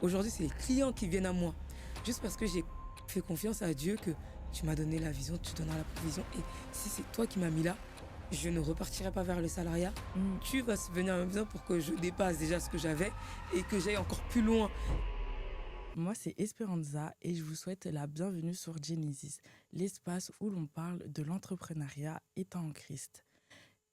Aujourd'hui, c'est les clients qui viennent à moi. Juste parce que j'ai fait confiance à Dieu que tu m'as donné la vision, tu donneras la provision. Et si c'est toi qui m'as mis là, je ne repartirai pas vers le salariat. Tu vas venir à ma maison pour que je dépasse déjà ce que j'avais et que j'aille encore plus loin. Moi, c'est Esperanza et je vous souhaite la bienvenue sur Genesis, l'espace où l'on parle de l'entrepreneuriat étant en Christ.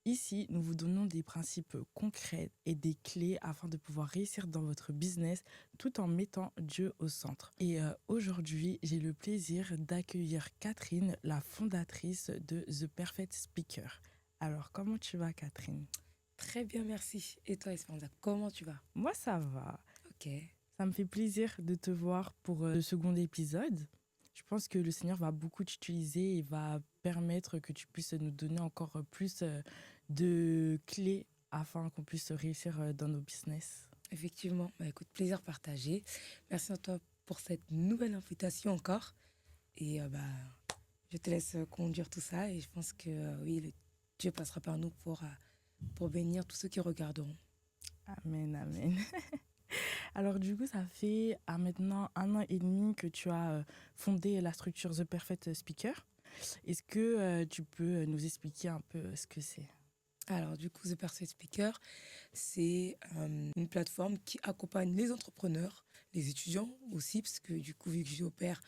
Ici, nous vous donnons des principes concrets et des clés afin de pouvoir réussir dans votre business tout en mettant Dieu au centre. Et aujourd'hui, j'ai le plaisir d'accueillir Catherine, la fondatrice de The Perfect Speaker. Alors, comment tu vas, Catherine? Très bien, merci. Et toi, Esperanza, comment tu vas? Moi, ça va. Ok. Ça me fait plaisir de te voir pour le second épisode. Je pense que le Seigneur va beaucoup t'utiliser et va permettre que tu puisses nous donner encore plus de clés afin qu'on puisse réussir dans nos business. Effectivement, écoute, plaisir partagé. Merci à toi pour cette nouvelle invitation encore. Et je te laisse conduire tout ça et je pense que oui, Dieu passera par nous pour bénir tous ceux qui regarderont. Amen, amen. Alors du coup, ça fait maintenant 1 an et demi que tu as fondé la structure The Perfect Speaker. Est-ce que tu peux nous expliquer un peu ce que c'est? Alors du coup, The Perfect Speaker, c'est une plateforme qui accompagne les entrepreneurs, les étudiants aussi, parce que du coup, vu que j'opère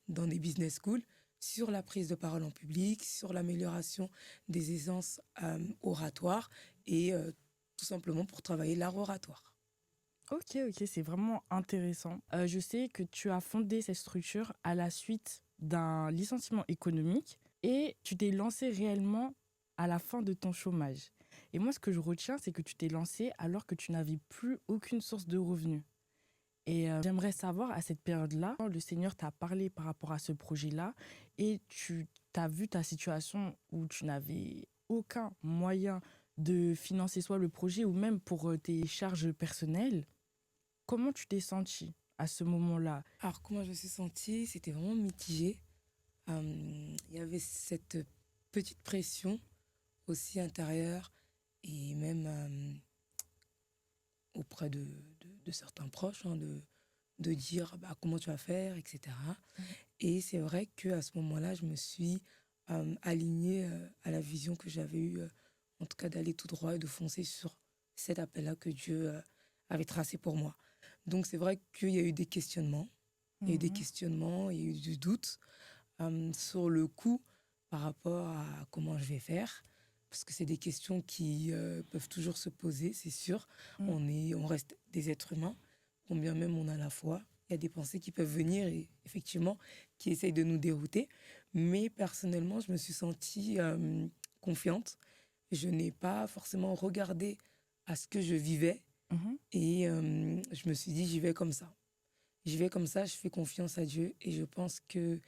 dans des business schools, sur la prise de parole en public, sur l'amélioration des aisances oratoires et tout simplement pour travailler l'art oratoire. Ok, c'est vraiment intéressant. Je sais que tu as fondé cette structure à la suite d'un licenciement économique et tu t'es lancé réellement à la fin de ton chômage. Et moi, ce que je retiens, c'est que tu t'es lancé alors que tu n'avais plus aucune source de revenus. Et j'aimerais savoir, à cette période-là, le Seigneur t'a parlé par rapport à ce projet-là et tu as vu ta situation où tu n'avais aucun moyen de financer soit le projet ou même pour tes charges personnelles. Comment tu t'es sentie à ce moment-là? Alors comment je me suis sentie? C'était vraiment mitigé. Il y avait cette petite pression aussi intérieure et même auprès de certains proches, hein, de dire comment tu vas faire, etc. Et c'est vrai qu'à ce moment-là, je me suis alignée à la vision que j'avais eue, en tout cas d'aller tout droit et de foncer sur cet appel-là que Dieu avait tracé pour moi. Donc c'est vrai qu'il y a eu des questionnements, il y a eu des questionnements, il y a eu du doute sur le coup par rapport à comment je vais faire. Parce que c'est des questions qui peuvent toujours se poser, c'est sûr. On reste des êtres humains, combien même on a la foi. Il y a des pensées qui peuvent venir et effectivement qui essayent de nous dérouter. Mais personnellement, je me suis sentie confiante. Je n'ai pas forcément regardé à ce que je vivais et je me suis dit, j'y vais comme ça. J'y vais comme ça, je fais confiance à Dieu et je pense qu'il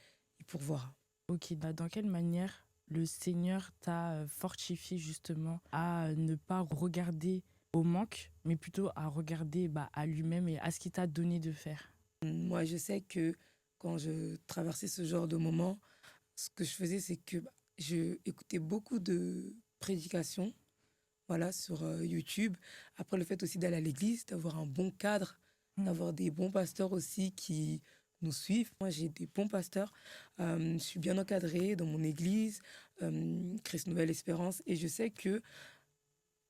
pourvoira. Ok, dans quelle manière le Seigneur t'a fortifié justement à ne pas regarder au manque, mais plutôt à regarder à lui-même et à ce qu'il t'a donné de faire? Moi, je sais que quand je traversais ce genre de moment, ce que je faisais, c'est que je écoutais beaucoup de prédications, voilà, sur YouTube. Après, le fait aussi d'aller à l'église, d'avoir un bon cadre, d'avoir des bons pasteurs aussi qui nous suivent. Moi, j'ai des bons pasteurs. Je suis bien encadrée dans mon église, Christ Nouvelle Espérance. Et je sais que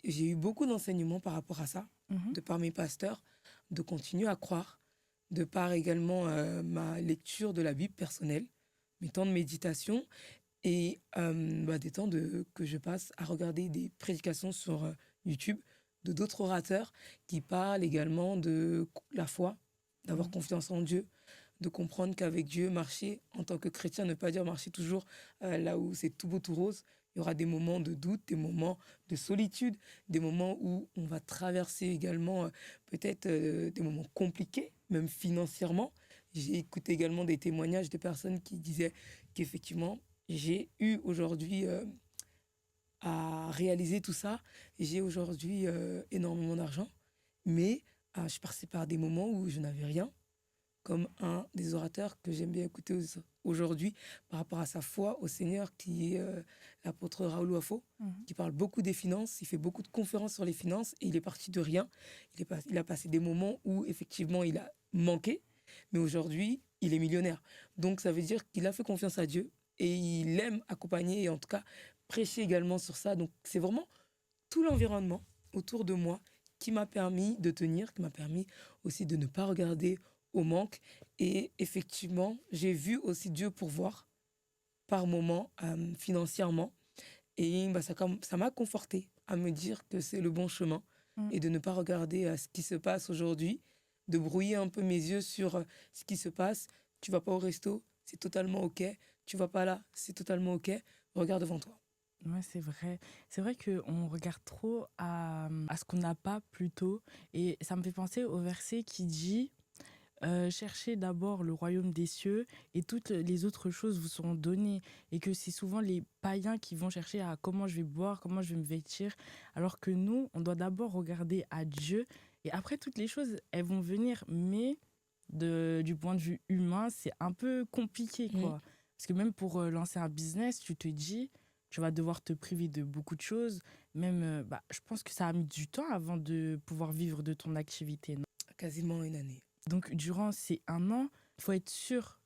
j'ai eu beaucoup d'enseignements par rapport à ça, de par mes pasteurs, de continuer à croire, de par également ma lecture de la Bible personnelle, mes temps de méditation et des temps que je passe à regarder des prédications sur YouTube de d'autres orateurs qui parlent également de la foi, d'avoir confiance en Dieu, de comprendre qu'avec Dieu, marcher en tant que chrétien, ne pas dire marcher toujours là où c'est tout beau, tout rose. Il y aura des moments de doute, des moments de solitude, des moments où on va traverser également peut-être des moments compliqués, même financièrement. J'ai écouté également des témoignages de personnes qui disaient qu'effectivement, j'ai eu aujourd'hui à réaliser tout ça. J'ai aujourd'hui énormément d'argent, mais je suis passée par des moments où je n'avais rien, comme un des orateurs que j'aime bien écouter aujourd'hui par rapport à sa foi au Seigneur, qui est l'apôtre Raoul Wafo, qui parle beaucoup des finances, il fait beaucoup de conférences sur les finances, et il est parti de rien. Il a passé des moments où, effectivement, il a manqué, mais aujourd'hui, il est millionnaire. Donc ça veut dire qu'il a fait confiance à Dieu et il aime accompagner et en tout cas prêcher également sur ça. Donc c'est vraiment tout l'environnement autour de moi qui m'a permis de tenir, qui m'a permis aussi de ne pas regarder au manque. Et effectivement, j'ai vu aussi Dieu pourvoir par moments financièrement. Et bah, ça m'a conforté à me dire que c'est le bon chemin Mm. et de ne pas regarder ce qui se passe aujourd'hui, de brouiller un peu mes yeux sur ce qui se passe. Tu vas pas au resto, c'est totalement OK. Tu vas pas là, c'est totalement OK. Regarde devant toi. Ouais, c'est vrai. C'est vrai qu'on regarde trop à ce qu'on n'a pas plutôt. Et ça me fait penser au verset qui dit cherchez d'abord le royaume des cieux et toutes les autres choses vous seront données. Et que c'est souvent les païens qui vont chercher à comment je vais boire, comment je vais me vêtir. Alors que nous, on doit d'abord regarder à Dieu. Et après, toutes les choses, elles vont venir. Mais du point de vue humain, c'est un peu compliqué, Mm. quoi. Parce que même pour lancer un business, tu te dis, tu vas devoir te priver de beaucoup de choses. Même, bah, je pense que ça a mis du temps avant de pouvoir vivre de ton activité. Quasiment une année. Donc, durant ces 1 an, il faut être sûr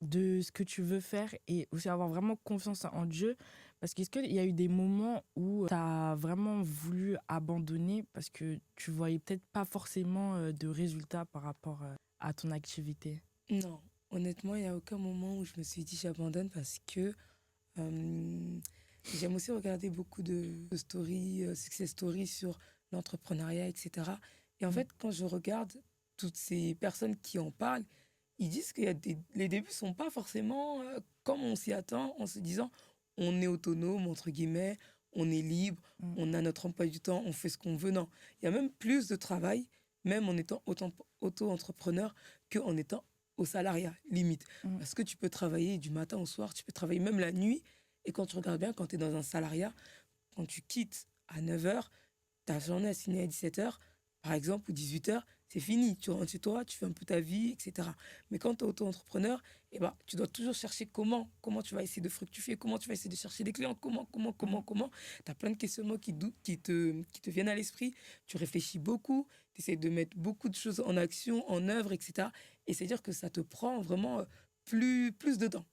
de ce que tu veux faire et aussi avoir vraiment confiance en Dieu. Parce qu'est-ce qu'il y a eu des moments où tu as vraiment voulu abandonner parce que tu voyais peut-être pas forcément de résultats par rapport à ton activité? Non, honnêtement, il n'y a aucun moment où je me suis dit j'abandonne parce que euh, j'aime aussi regarder beaucoup de stories, success stories sur l'entrepreneuriat, etc. Et en Mm. fait, quand je regarde toutes ces personnes qui en parlent, ils disent que les débuts sont pas forcément comme on s'y attend, en se disant on est autonome, entre guillemets, on est libre, Mm. on a notre emploi du temps, on fait ce qu'on veut. Non, il y a même plus de travail, même en étant auto-entrepreneur, qu'en étant au salariat, limite. Mm. Parce que tu peux travailler du matin au soir, tu peux travailler même la nuit. Et quand tu regardes bien, quand tu es dans un salariat, quand tu quittes à 9 heures, ta journée est signée à 17 heures, par exemple, ou 18 heures, c'est fini. Tu rentres chez toi, tu fais un peu ta vie, etc. Mais quand tu es auto-entrepreneur, eh ben, tu dois toujours chercher comment tu vas essayer de fructifier, comment tu vas essayer de chercher des clients, Mm. comment. Tu as plein de questionnements qui te viennent à l'esprit. Tu réfléchis beaucoup, tu essaies de mettre beaucoup de choses en action, en œuvre, etc. Et c'est-à-dire que ça te prend vraiment plus de temps.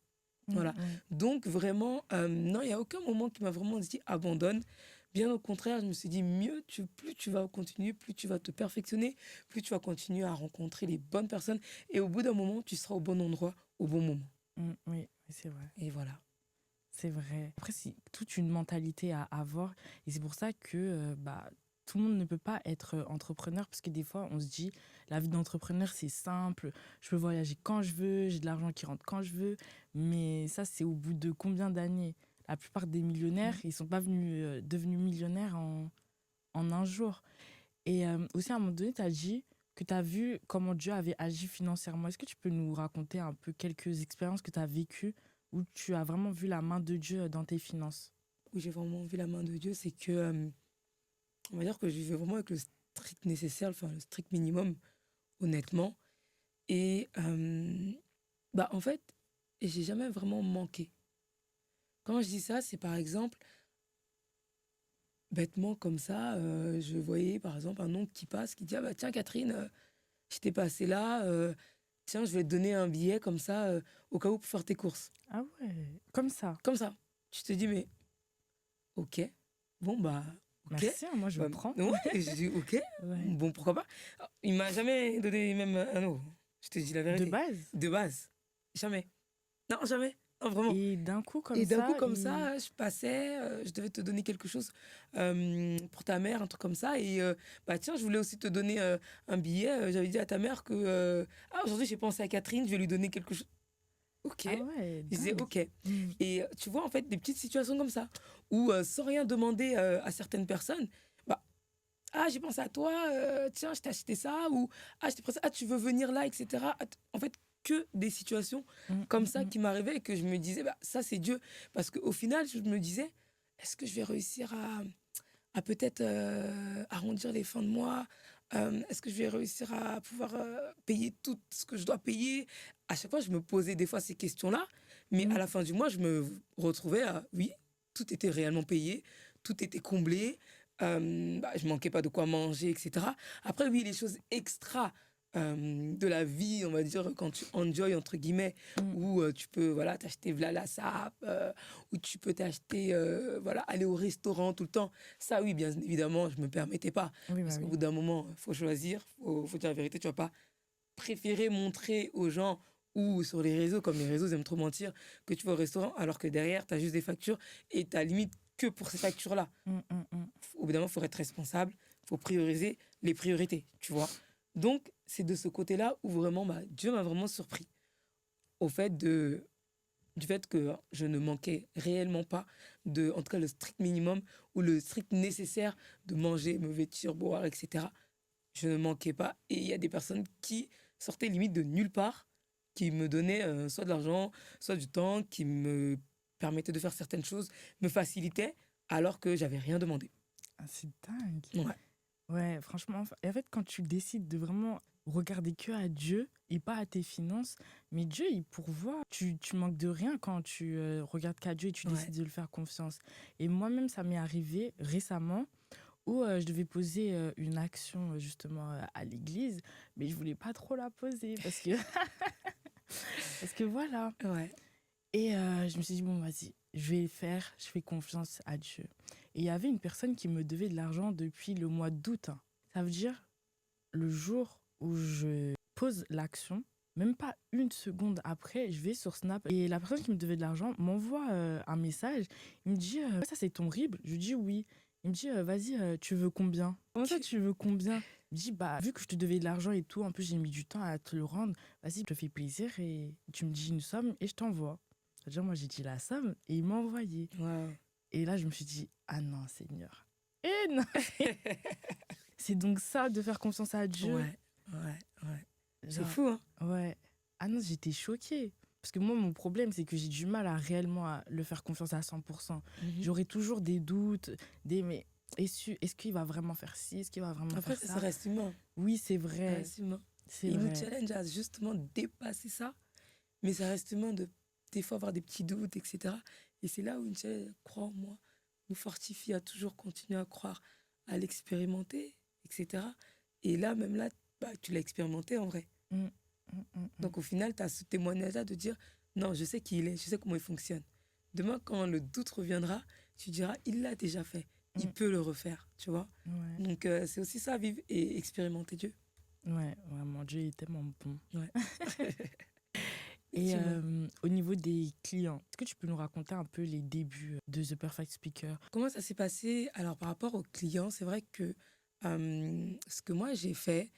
Mm. Voilà. Mm. Donc vraiment, non, il y a aucun moment qui m'a vraiment dit: «Abandonne». Bien au contraire, je me suis dit: plus tu vas continuer, plus tu vas te perfectionner, plus tu vas continuer à rencontrer les bonnes personnes et au bout d'un moment, tu seras au bon endroit, au bon moment. Mm. Oui, oui, c'est vrai. Et voilà. C'est vrai. Après, c'est toute une mentalité à avoir. Et c'est pour ça que bah, tout le monde ne peut pas être entrepreneur. Parce que des fois, on se dit, la vie d'entrepreneur, c'est simple. Je peux voyager quand je veux, j'ai de l'argent qui rentre quand je veux. Mais ça, c'est au bout de combien d'années? La plupart des millionnaires, Mmh. ils sont pas devenus millionnaires en un jour. Et aussi, à un moment donné, tu as dit que tu as vu comment Dieu avait agi financièrement. Est-ce que tu peux nous raconter un peu quelques expériences que tu as vécues où tu as vraiment vu la main de Dieu dans tes finances? Où j'ai vraiment vu la main de Dieu, c'est que, on va dire que je vivais vraiment avec le strict nécessaire, enfin le strict minimum, honnêtement. Et bah, en fait, j'ai jamais vraiment manqué. Quand je dis ça, c'est par exemple, bêtement comme ça, je voyais par exemple un oncle qui passe, qui dit: «Ah bah tiens Catherine, je t'ai passé là, tiens je vais te donner un billet comme ça, au cas où pour faire tes courses». Ah ouais, comme ça. Comme ça. Tu te dis: «Mais OK, bon bah OK». Merci, hein, moi je Bah, prends. ouais, et je dis: «OK, Ouais. bon pourquoi pas». Alors, il m'a jamais donné même un euro, je te dis la De vérité. base. De base, jamais. Non, jamais, non vraiment. Et d'un coup, comme Et d'un coup ça, comme ça, je passais, je devais te donner quelque chose, pour ta mère, un truc comme ça et bah, tiens, je voulais aussi te donner, un billet, j'avais dit à ta mère que, «Ah aujourd'hui j'ai pensé à Catherine, je vais lui donner quelque chose». OK. Ah ouais, Je disais: dingue. «OK» Mm. et tu vois, en fait, des petites situations comme ça où, sans rien demander, à certaines personnes, bah: «Ah j'ai pensé à toi, tiens je t'ai acheté ça» ou «Ah je t'ai pris ça, ah tu veux venir là?» et cetera. Ah t En fait, que des situations Mm, comme mm, ça mm. qui m'arrivaient et que je me disais: «Bah ça c'est Dieu». Parce qu'au final, je me disais: «Est-ce que je vais réussir à peut-être, arrondir les fins de mois? Est-ce que je vais réussir à pouvoir, payer tout ce que je dois payer?» À chaque fois, je me posais des fois ces questions-là, mais à Mm. la fin du mois, je me retrouvais à oui, tout était réellement payé, tout était comblé, bah, je manquais pas de quoi manger et cetera. Après oui, les choses extra, de la vie, on va dire, quand tu enjoy, entre guillemets, Mm. où tu peux voilà, t'acheter voilà la sap, où tu peux t'acheter, voilà, aller au restaurant tout le temps. Ça, oui, bien évidemment, je me permettais pas. Oui, bah Parce qu'au oui. bout d'un moment, il faut choisir, faut dire la vérité, tu vas pas préférer montrer aux gens ou sur les réseaux, comme les réseaux ils aiment trop mentir, que tu vas au restaurant, alors que derrière, tu as juste des factures et tu limite que pour ces factures-là. Mm, mm, mm. Au bout d'un moment, il faut être responsable, il faut prioriser les priorités, tu vois. Donc, c'est de ce côté-là où vraiment, bah, Dieu m'a vraiment surpris au fait du fait que je ne manquais réellement pas de, en tout cas, le strict minimum ou le strict nécessaire de manger, me vêtir, boire, etc. Je ne manquais pas. Et il y a des personnes qui sortaient limite de nulle part, qui me donnaient soit de l'argent, soit du temps, qui me permettaient de faire certaines choses, me facilitaient, alors que j'avais rien demandé. Ah, c'est dingue. Ouais, Ouais, franchement, en fait, quand tu décides de vraiment regarder que à Dieu et pas à tes finances, mais Dieu, il pourvoit. Tu manques de rien quand tu regardes qu'à Dieu et tu ouais, décides de le faire confiance. Et moi-même, ça m'est arrivé récemment où je devais poser une action justement à l'église, mais je voulais pas trop la poser parce que, parce que voilà. ouais. Et je me suis dit, bon, vas-y, je vais le faire, je fais confiance à Dieu. Et il y avait une personne qui me devait de l'argent depuis le mois d'août, hein. Ça veut dire, le jour où je pose l'action, même pas une seconde après, je vais sur Snap et la personne qui me devait de l'argent m'envoie un message. Il me dit, ça c'est ton RIB? Je lui dis oui. Il me dit, vas-y, tu veux combien? Comment ça, tu veux combien? Je dis, bah, vu que je te devais de l'argent et tout, en plus j'ai mis du temps à te le rendre, vas-y, je te fais plaisir et tu me dis une somme et je t'envoie. C'est-à-dire, moi j'ai dit la somme et il m'a envoyé. Waouh. Et là, je me suis dit, ah non, Seigneur. Et non, c'est donc ça de faire confiance à Dieu. Ouais, ouais, ouais. C'est Genre, fou, hein? ouais. Ah non, j'étais choquée. Parce que moi, mon problème, c'est que j'ai du mal à réellement à le faire confiance à 100%. Mhm. J'aurais toujours des doutes, mais est-ce qu'il va vraiment faire ci? Est-ce qu'il va vraiment Après, faire ça ça? reste humain. Oui, c'est Ça vrai. reste humain. C'est Il nous vrai. challenge à justement dépasser ça, mais ça reste humain de des fois avoir des petits doutes, etc. Et c'est là où une challenge, crois en moi, nous fortifie à toujours continuer à croire, à l'expérimenter, etc. Et là, même là, bah, tu l'as expérimenté en vrai. Mm, mm, mm, mm. Donc au final, tu as ce témoignage-là de dire, non, je sais qui il est, je sais comment il fonctionne. Demain, quand le doute reviendra, tu diras, il l'a déjà fait, il Mm. peut le refaire, tu vois. Ouais, Donc c'est aussi ça, vivre et expérimenter Dieu. ouais, vraiment, Dieu est tellement bon. Ouais. Et Effectivement. au niveau des clients, est-ce que tu peux nous raconter un peu les débuts de The Perfect Speaker? Comment ça s'est passé? Alors, par rapport aux clients, c'est vrai que ce que moi j'ai fait,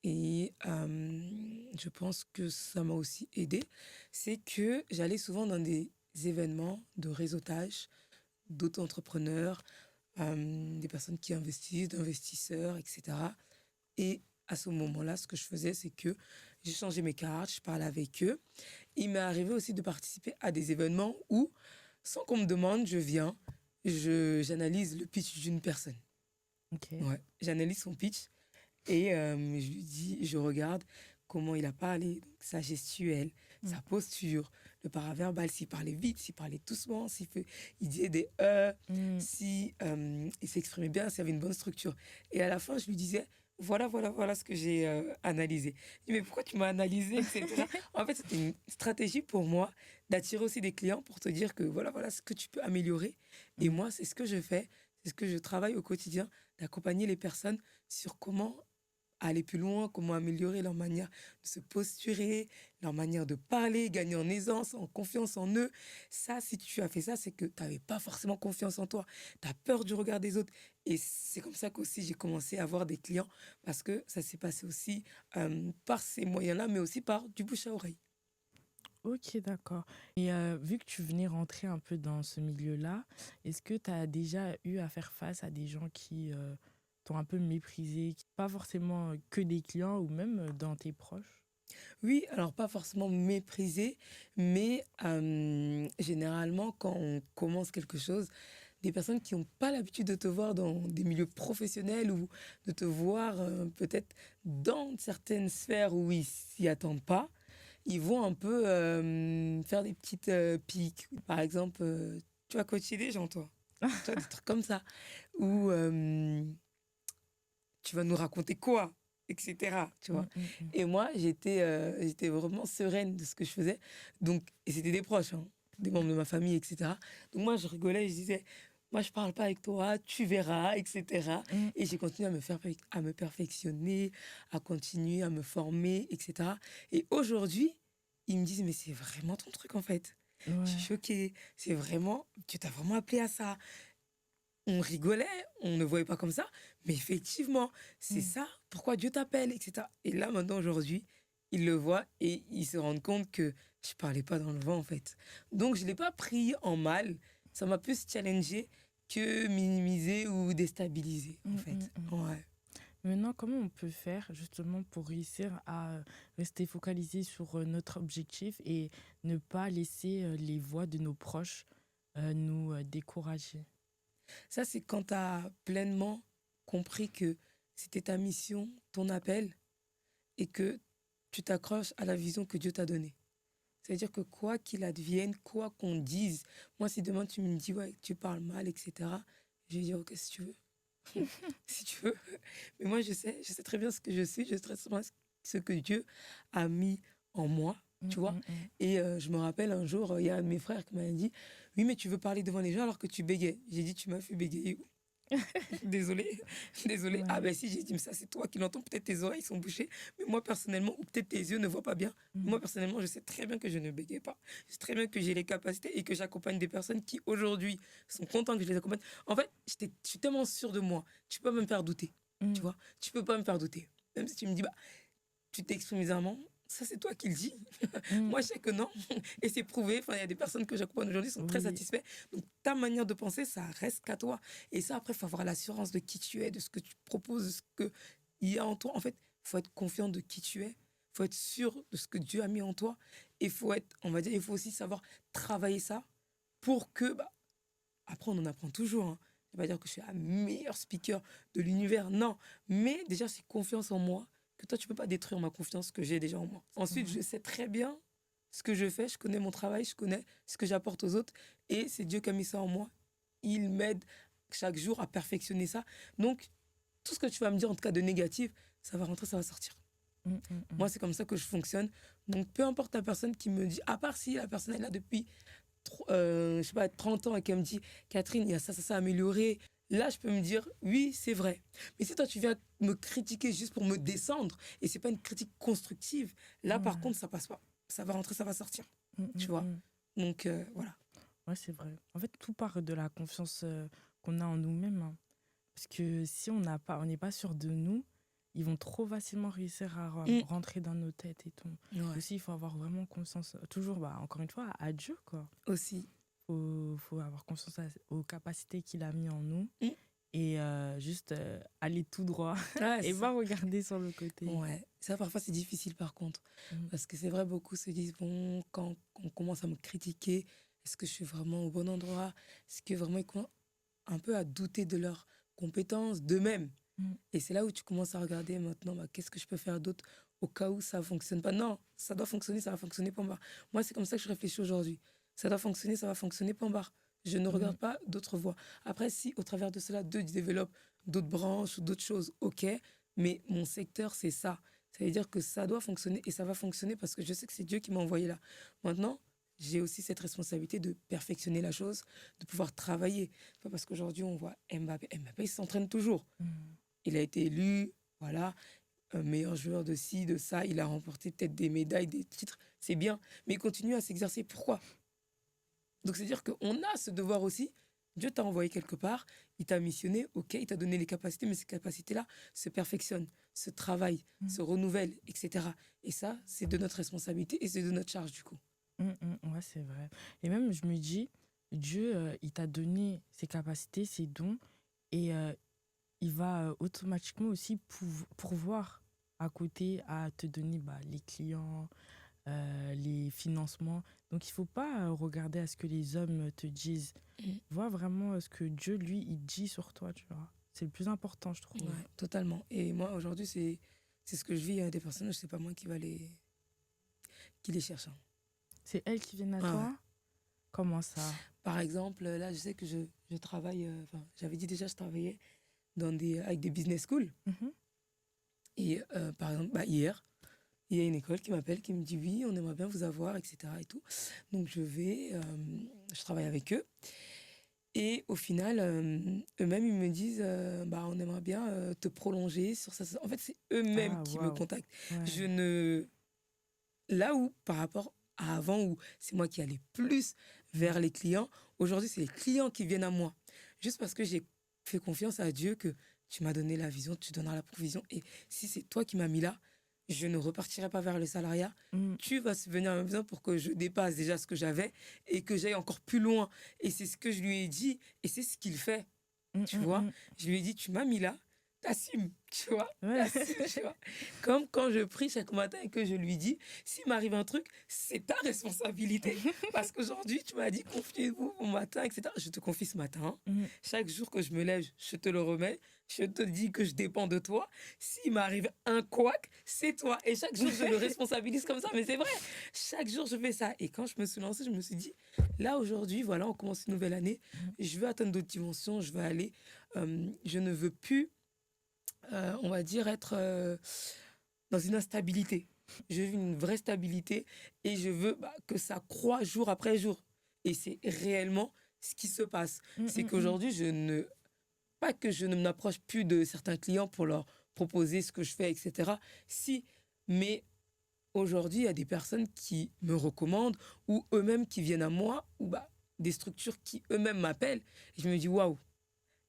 et je pense que ça m'a aussi aidé, c'est que j'allais souvent dans des événements de réseautage d'auto-entrepreneurs, des personnes qui investissent, d'investisseurs, etc. Et à ce moment-là, ce que je faisais, c'est que j'échangeais mes cartes, je parlais avec eux. Il m'est arrivé aussi de participer à des événements où, sans qu'on me demande, je viens, j'analyse le pitch d'une personne. Ok. Ouais, j'analyse son pitch et je lui dis, je regarde comment il a parlé, donc sa gestuelle, Mm. sa posture, le paraverbal, s'il parlait vite, s'il parlait doucement, il disait des Mm. si il s'exprimait bien, s'il y avait une bonne structure. Et à la fin, je lui disais, voilà ce que j'ai analysé. Il dit, mais pourquoi tu m'as analysé, etc. En fait, c'était une stratégie pour moi d'attirer aussi des clients pour te dire que voilà ce que tu peux améliorer. Et Mm. moi, c'est ce que je fais, c'est ce que je travaille au quotidien, d'accompagner les personnes sur comment aller plus loin, comment améliorer leur manière de se posturer, leur manière de parler, gagner en aisance, en confiance en eux. Ça, si tu as fait ça, c'est que tu n'avais pas forcément confiance en toi. Tu as peur du regard des autres. Et c'est comme ça qu'aussi j'ai commencé à avoir des clients parce que ça s'est passé aussi par ces moyens-là, mais aussi par du bouche à oreille. Ok, d'accord. Et vu que tu venais rentrer un peu dans ce milieu-là, est-ce que tu as déjà eu à faire face à des gens qui t'ont un peu méprisé, pas forcément que des clients ou même dans tes proches? Oui, alors pas forcément méprisé, mais généralement, quand on commence quelque chose, des personnes qui n'ont pas l'habitude de te voir dans des milieux professionnels ou de te voir peut-être dans certaines sphères où ils s'y attendent pas, ils vont un peu faire des petites piques. Par exemple, tu vas coacher des gens, toi. Tu vois, des trucs comme ça. Ou tu vas nous raconter quoi? etc. Tu Mm, vois. mm, mm. Et moi, j'étais vraiment sereine de ce que je faisais. Donc, et c'était des proches, hein, des membres de ma famille, etc. Donc, moi, je rigolais, je disais, moi, je parle pas avec toi, tu verras, etc. Mm, Et j'ai continué à me perfectionner, à continuer à me former, etc. Et aujourd'hui, ils me disent, mais c'est vraiment ton truc, en fait. Je suis ouais. choquée. C'est vraiment, tu t'as vraiment appelé à ça. On rigolait, on ne voyait pas comme ça, mais effectivement, c'est Mm. ça, pourquoi Dieu t'appelle, etc. Et là, maintenant, aujourd'hui, ils le voient et ils se rendent compte que je parlais pas dans le vent, en fait. Donc, je l'ai pas pris en mal, ça m'a plus challengé que minimiser ou déstabiliser, en Mm, mm, fait. mm. Ouais. Maintenant, comment on peut faire justement pour réussir à rester focalisé sur notre objectif et ne pas laisser les voix de nos proches nous décourager? Ça, c'est quand tu as pleinement compris que c'était ta mission, ton appel, et que tu t'accroches à la vision que Dieu t'a donnée. C'est-à-dire que quoi qu'il advienne, quoi qu'on dise, moi, si demain tu me dis, ouais, tu parles mal, etc., je vais dire, ok, si tu veux, si tu veux. Mais moi, je sais très bien ce que je suis, je sais très bien ce que Dieu a mis en moi, Mm, tu vois. mm, mm. Et je me rappelle un jour, il y a un de mes frères qui m'a dit, oui, mais tu veux parler devant les gens alors que tu bégayes. J'ai dit, tu m'as fait bégayer. Désolée, désolée. Ah Ouais. ben si, j'ai dit, mais ça c'est toi qui l'entends, peut-être tes oreilles sont bouchées, mais moi personnellement, ou peut-être tes yeux ne voient pas bien. Mm, Moi personnellement, je sais très bien que je ne bégaye pas. Je sais très bien que j'ai les capacités et que j'accompagne des personnes qui aujourd'hui sont contentes que je les accompagne. En fait, je suis tellement sûre de moi, tu peux pas me faire douter, tu mm, vois. Tu peux pas me faire douter. Même si tu me dis, bah, tu t'exprimes bizarrement, ça c'est toi qui le dis. mm. Moi je sais que non. Et c'est prouvé. Enfin, il y a des personnes que j'accompagne aujourd'hui qui sont très Oui. satisfaits. Donc ta manière de penser, ça reste qu'à toi. Et ça, après, il faut avoir l'assurance de qui tu es, de ce que tu proposes, de ce qu'il y a en toi. En fait, il faut être confiant de qui tu es. Il faut être sûr de ce que Dieu a mis en toi. Et il faut être, on va dire, il faut aussi savoir travailler ça pour que, bah, après, on en apprend toujours, hein. Ça veut pas dire que je suis la meilleure speaker de l'univers, non. Mais déjà, c'est confiance en moi, que toi, tu peux pas détruire ma confiance que j'ai déjà en moi. Ensuite, Ouais. je sais très bien ce que je fais, je connais mon travail, je connais ce que j'apporte aux autres, et c'est Dieu qui a mis ça en moi. Il m'aide chaque jour à perfectionner ça. Donc, tout ce que tu vas me dire, en tout cas de négatif, ça va rentrer, ça va sortir. Mm, mm, mm. Moi, c'est comme ça que je fonctionne. Donc, peu importe la personne qui me dit, à part si la personne est là depuis je sais pas, 30 ans et qu'elle me dit, Catherine, il y a ça amélioré. Là, je peux me dire, oui, c'est vrai. Mais si toi, tu viens me critiquer juste pour me descendre et c'est pas une critique constructive, là, par Ouais. contre, ça passe pas. Ça va rentrer, ça va sortir. Mm, Tu mm, vois. mm. Donc, voilà. Ouais, c'est vrai. En fait, tout part de la confiance qu'on a en nous-mêmes, hein. Parce que si on n'est pas sûr de nous, ils vont trop facilement réussir à Mm. rentrer dans nos têtes et tout. Ouais. Aussi, il faut avoir vraiment confiance, toujours, bah, encore une fois, à Dieu, quoi. Aussi. Faut avoir confiance aux capacités qu'il a mis en nous Mm. et juste aller tout droit Ouais, et ça. pas regarder sur le côté. Ouais. Ça, parfois, c'est difficile, par contre. Mm. Parce que c'est vrai, beaucoup se disent, bon, quand on commence à me critiquer, est-ce que je suis vraiment au bon endroit? Est-ce que vraiment ils commencent un peu à douter de leurs compétences, d'eux-mêmes? Mm. Et c'est là où tu commences à regarder maintenant, bah, qu'est-ce que je peux faire d'autre au cas où ça ne fonctionne pas. Non, ça doit fonctionner, ça va fonctionner, point barre. Moi, c'est comme ça que je réfléchis aujourd'hui. Ça doit fonctionner, ça va fonctionner, point barre. Je ne Mm. regarde pas d'autres voies. Après, si au travers de cela, Dieu développe d'autres branches ou d'autres choses, ok, mais mon secteur, c'est ça. Ça veut dire que ça doit fonctionner et ça va fonctionner parce que je sais que c'est Dieu qui m'a envoyé là. Maintenant, j'ai aussi cette responsabilité de perfectionner la chose, de pouvoir travailler. Pas parce qu'aujourd'hui, on voit Mbappé. Mbappé, il s'entraîne toujours. Mm. Il a été élu, voilà, meilleur joueur de ci, de ça. Il a remporté peut-être des médailles, des titres. C'est bien. Mais il continue à s'exercer. Pourquoi? Donc, c'est-à-dire qu'on a ce devoir aussi. Dieu t'a envoyé quelque part, il t'a missionné, ok, il t'a donné les capacités, mais ces capacités-là se perfectionnent, se travaillent, Mm. se renouvellent, etc. Et ça, c'est de notre responsabilité et c'est de notre charge, du coup. Mm, mm, ouais, c'est vrai. Et même, je me dis, Dieu, il t'a donné ses capacités, ses dons, et il va automatiquement aussi pourvoir à côté à te donner bah, les clients, les financements. Donc, il ne faut pas regarder à ce que les hommes te disent. Mm. Vois vraiment ce que Dieu, lui, il dit sur toi, tu vois. C'est le plus important, je trouve. Ouais, totalement. Et moi, aujourd'hui, c'est ce que je vis à des personnes, c'est pas moi qui les cherche, hein. C'est elles qui viennent à Ah ouais. toi? Comment ça? Par exemple, là, je sais que je travaille, enfin, j'avais dit déjà, je travaillais avec des business schools. Mhm. Et par exemple, hier, il y a une école qui m'appelle, qui me dit oui, on aimerait bien vous avoir, etc. et tout. Donc je travaille avec eux. Et au final, eux-mêmes, ils me disent, bah, on aimerait bien te prolonger sur ça, ça. En fait, c'est eux-mêmes Ah, qui me waouh. contactent. Je Ouais. ne... Là où, par rapport à avant, où c'est moi qui allais plus Mm. vers les clients, aujourd'hui, c'est les clients qui viennent à moi. Juste parce que j'ai fait confiance à Dieu que tu m'as donné la vision, tu donneras la provision. Et si c'est toi qui m'as mis là, je ne repartirai pas vers le salariat. Mm. Tu vas subvenir à mes besoins pour que je dépasse déjà ce que j'avais et que j'aille encore plus loin. Et c'est ce que je lui ai dit et c'est ce qu'il fait. Mm, Tu mm, vois, mm. je lui ai dit, tu m'as mis là, t'assumes, tu vois, Ouais. t'assumes, tu vois. Comme quand je prie chaque matin et que je lui dis, s'il m'arrive un truc, c'est ta responsabilité. Parce qu'aujourd'hui, tu m'as dit, confiez-vous au matin, etc. Je te confie ce matin. Mm. Chaque jour que je me lève, je te le remets. Je te dis que je dépends de toi. S'il m'arrive un couac, c'est toi. Et chaque jour, je le responsabilise comme ça. Mais c'est vrai, chaque jour, je fais ça. Et quand je me suis lancée, je me suis dit, là, aujourd'hui, voilà, on commence une nouvelle année. Je veux atteindre d'autres dimensions. Je veux aller. Je ne veux plus, on va dire, être dans une instabilité. Je veux une vraie stabilité et je veux que ça croît jour après jour. Et c'est réellement ce qui se passe. Mm, C'est mm, mm. qu'aujourd'hui, pas que je ne m'approche plus de certains clients pour leur proposer ce que je fais, etc. Si, mais aujourd'hui, il y a des personnes qui me recommandent ou eux-mêmes qui viennent à moi ou des structures qui eux-mêmes m'appellent. Et je me dis, waouh,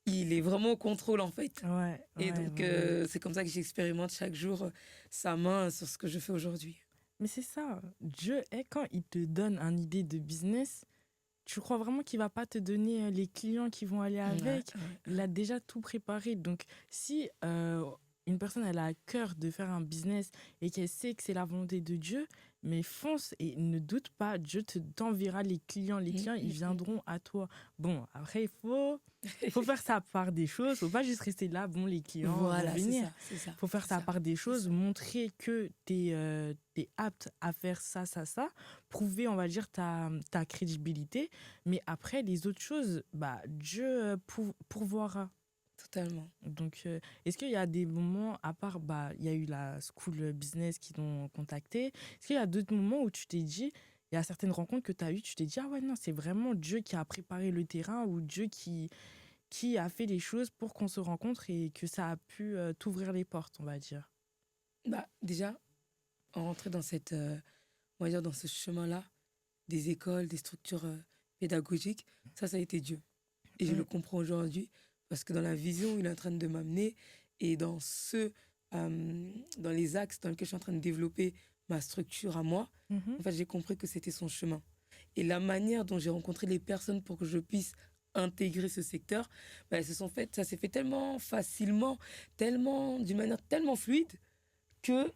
il est vraiment au contrôle en fait. Ouais, Et ouais, donc, vraiment. c'est comme ça que j'expérimente chaque jour sa main sur ce que je fais aujourd'hui. Mais c'est ça, Dieu, quand il te donne une idée de business, tu crois vraiment qu'il va pas te donner les clients qui vont aller Ouais, avec? ouais. Il a déjà tout préparé. Donc, si une personne elle a à cœur de faire un business et qu'elle sait que c'est la volonté de Dieu, mais fonce et ne doute pas, Dieu t'enverra les clients. Les Mm, clients, ils mm, mm. viendront à toi. Bon, après, il faut faire sa part des choses. Faut pas juste rester là, bon, les clients vont Voilà, c'est venir. ça, c'est ça, Faut faire c'est sa ça, part des c'est choses, ça. montrer que tu es apte à faire ça, ça, ça, prouver, on va dire, ta crédibilité. Mais après, les autres choses, bah, Dieu pourvoira. Totalement. Donc, est-ce qu'il y a des moments, à part, bah, il y a eu la school business qui t'ont contacté, est-ce qu'il y a d'autres moments où tu t'es dit, il y a certaines rencontres que tu as eues, tu t'es dit, ah ouais, non, c'est vraiment Dieu qui a préparé le terrain ou Dieu qui a fait les choses pour qu'on se rencontre et que ça a pu t'ouvrir les portes, on va dire. Déjà, en rentrer dans on va dire, dans ce chemin-là, des écoles, des structures pédagogiques, ça a été Dieu. Et je le Mm, comprends aujourd'hui parce que dans la vision où il est en train de m'amener et dans les axes dans lesquels je suis en train de développer ma structure à moi, mhm, en fait, j'ai compris que c'était son chemin. Et la manière dont j'ai rencontré les personnes pour que je puisse intégrer ce secteur, ça s'est fait tellement facilement, tellement, d'une manière tellement fluide que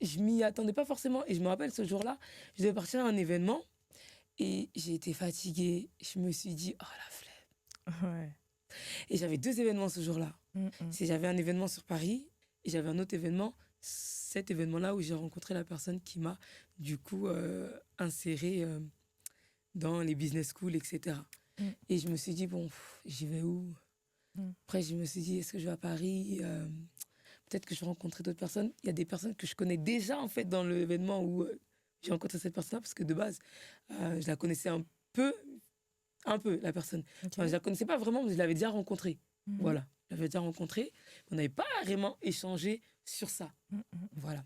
je m'y attendais pas forcément. Et je me rappelle ce jour-là, je devais partir à un événement et j'ai été fatiguée. Je me suis dit, oh la flemme. ouais. Et j'avais deux événements ce jour-là. Mm, mm. J'avais un événement sur Paris et j'avais un autre événement, cet événement-là où j'ai rencontré la personne qui m'a du coup insérée dans les business schools, etc. Mm, Et je me suis dit, bon, j'y vais où? mm. Après, je me suis dit, est-ce que je vais à Paris? Peut-être que je vais rencontrer d'autres personnes. Il y a des personnes que je connais déjà, en fait, dans l'événement où j'ai rencontré cette personne-là, parce que de base, je la connaissais peu, un peu, la personne. Ok. Enfin, je la connaissais pas vraiment, mais je l'avais déjà rencontrée. Mhm, Voilà, je l'avais déjà rencontrée. On n'avait pas vraiment échangé sur ça. mm, mm. Voilà.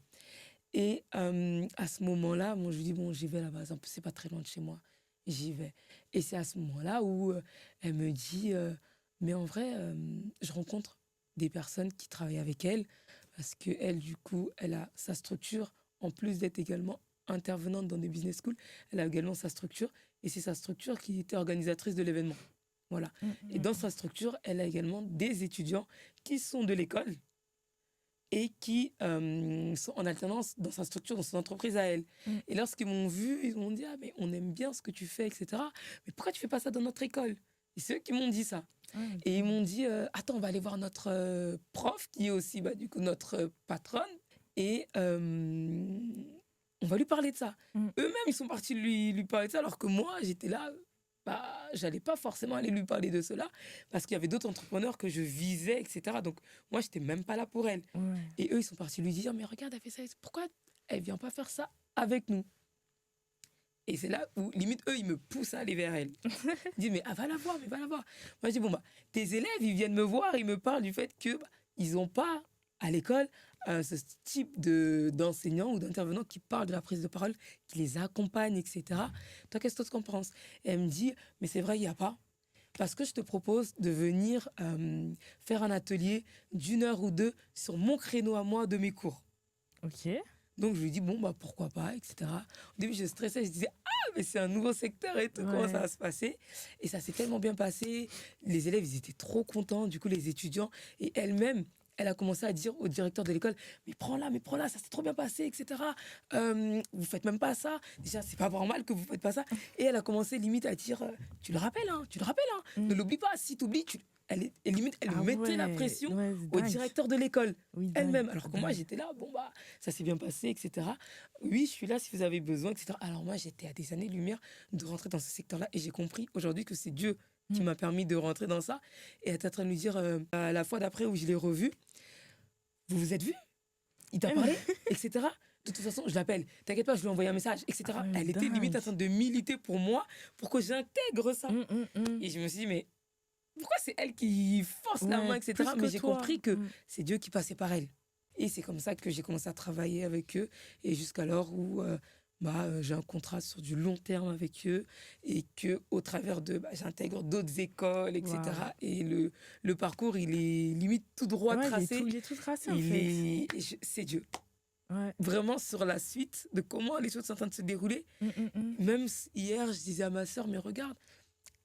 Et à ce moment-là, moi, je lui dis, bon, j'y vais là-bas. En plus, c'est pas très loin de chez moi. J'y vais. Et c'est à ce moment-là où elle me dit, mais en vrai, je rencontre des personnes qui travaillent avec elle parce qu'elle, du coup, elle a sa structure, en plus d'être également intervenante dans des business schools, elle a également sa structure et c'est sa structure qui était organisatrice de l'événement. Voilà. Mm, Et mm, dans mm. sa structure, elle a également des étudiants qui sont de l'école et qui sont en alternance dans sa structure, dans son entreprise à elle. Mm. Et lorsqu'ils m'ont vu, ils m'ont dit, ah, mais on aime bien ce que tu fais, etc. Mais pourquoi tu fais pas ça dans notre école? Et c'est eux qui m'ont dit ça. Ah, Et ils ok. m'ont dit, attends, on va aller voir notre prof, qui est aussi du coup notre patronne, et on va lui parler de ça. Mm. Eux-mêmes, ils sont partis lui parler de ça, alors que moi, j'étais là. bah, j'allais pas forcément aller lui parler de cela parce qu'il y avait d'autres entrepreneurs que je visais, etc. Donc, moi, j'étais même pas là pour elle. Ouais. Et eux, ils sont partis lui dire, mais regarde, elle fait ça. Pourquoi elle vient pas faire ça avec nous? Et c'est là où, limite, eux, ils me poussent à aller vers elle. Ils disent, mais va la voir, mais va la voir. Moi, je dis, bon, bah, tes élèves, ils viennent me voir, ils me parlent du fait que ils n'ont pas, à l'école, ce type d'enseignant ou d'intervenant qui parle de la prise de parole, qui les accompagne, etc. Toi, qu'est-ce que tu en penses? Et elle me dit, mais c'est vrai, il n'y a pas. Parce que je te propose de venir faire un atelier d'1 heure ou deux sur mon créneau à moi de mes cours. Ok. Donc je lui dis, bon, bah pourquoi pas, etc. Au début, je stressais, je disais, ah, mais c'est un nouveau secteur et tout, comment ça Ouais. va se passer? Et ça s'est tellement bien passé. Les élèves, ils étaient trop contents, du coup, les étudiants. Et elle-même, elle a commencé à dire au directeur de l'école, mais prends-la, ça s'est trop bien passé, etc. Vous faites même pas ça. Déjà, c'est pas normal que vous faites pas ça. Et elle a commencé limite à dire, tu le rappelles, hein, tu le rappelles, hein, ne Mm. l'oublie pas. Si tu oublies, et limite, elle Ah mettait la ouais, pression ouais, c'est au dingue. directeur de l'école Oui, dingue, elle-même. Alors que moi, dingue. j'étais là, bon, bah, ça s'est bien passé, etc. Oui, je suis là si vous avez besoin, etc. Alors moi, j'étais à des années-lumière de rentrer dans ce secteur-là et j'ai compris aujourd'hui que c'est Dieu qui Mm. m'a permis de rentrer dans ça. Et elle était en train de lui dire, à la fois d'après où je l'ai revu, vous vous êtes vu? Il t'a parlé, etc. De toute façon, je l'appelle. T'inquiète pas, je lui ai envoyé un message, Ah etc. ouais, Elle était limite dingue. en train de militer pour moi, pour que j'intègre ça. Mm. Et je me suis dit, mais pourquoi c'est elle qui force la main, Ouais, plus etc. Mais que j'ai toi. compris que Mm. c'est Dieu qui passait par elle. Et c'est comme ça que j'ai commencé à travailler avec eux. Et jusqu'alors où j'ai un contrat sur du long terme avec eux. Et que au travers de, j'intègre d'autres écoles, Waouh. etc. Et le parcours, il est limite tout droit Ouais, tracé. il est tout tracé en fait. C'est Dieu. Ouais. Vraiment sur la suite de comment les choses sont en train de se dérouler. Mm. Même hier, je disais à ma sœur, mais regarde,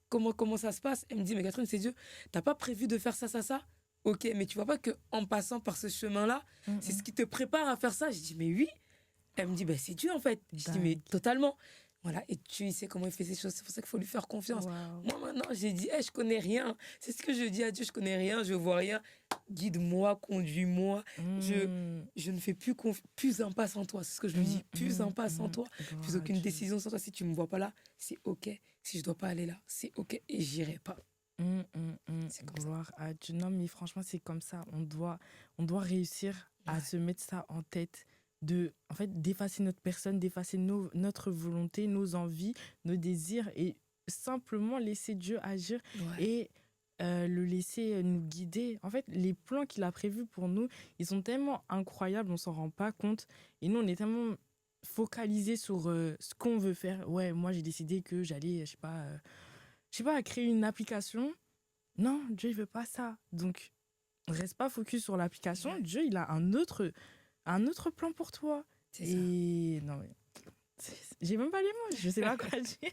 comment ça se passe? Elle me dit, mais Catherine, c'est Dieu, t'as pas prévu de faire ça, ça, ça? Ok, mais tu vois pas que en passant par ce chemin-là, c'est ce Mm. qui te prépare à faire ça? Je dis, mais oui. Elle me dit, ben c'est Dieu en fait. Je dis, mais Dingue. totalement. Voilà, et Dieu, il sait comment il fait ces choses. C'est pour ça qu'il faut lui faire confiance. Waouh. Moi, maintenant, j'ai dit, je connais rien. C'est ce que je dis à Dieu, je connais rien, je vois rien. Guide-moi, conduis-moi. Je, Mm. je ne fais plus un pas sans toi. C'est ce que je lui dis. Plus un pas sans toi. Gloire Plus à aucune Dieu. décision sans toi. Si tu me vois pas là, c'est ok. Si je dois pas aller là, c'est ok. Et j'irai pas. C'est comme ça. Gloire à Dieu. Non, mais franchement, c'est comme ça. On doit réussir à Ouais. se mettre ça en tête, en fait, d'effacer notre personne, d'effacer notre volonté, nos envies, nos désirs et simplement laisser Dieu agir Ouais. et le laisser nous guider. En fait, les plans qu'il a prévus pour nous, ils sont tellement incroyables, on s'en rend pas compte. Et nous, on est tellement focalisés sur ce qu'on veut faire. Ouais, moi, j'ai décidé que j'allais, je sais pas, créer une application. Non, Dieu, il veut pas ça. Donc, reste pas focus sur l'application. Ouais. Dieu, il a un autre plan pour toi. C'est ça. Et non, mais j'ai même pas les mots. Je sais pas quoi dire.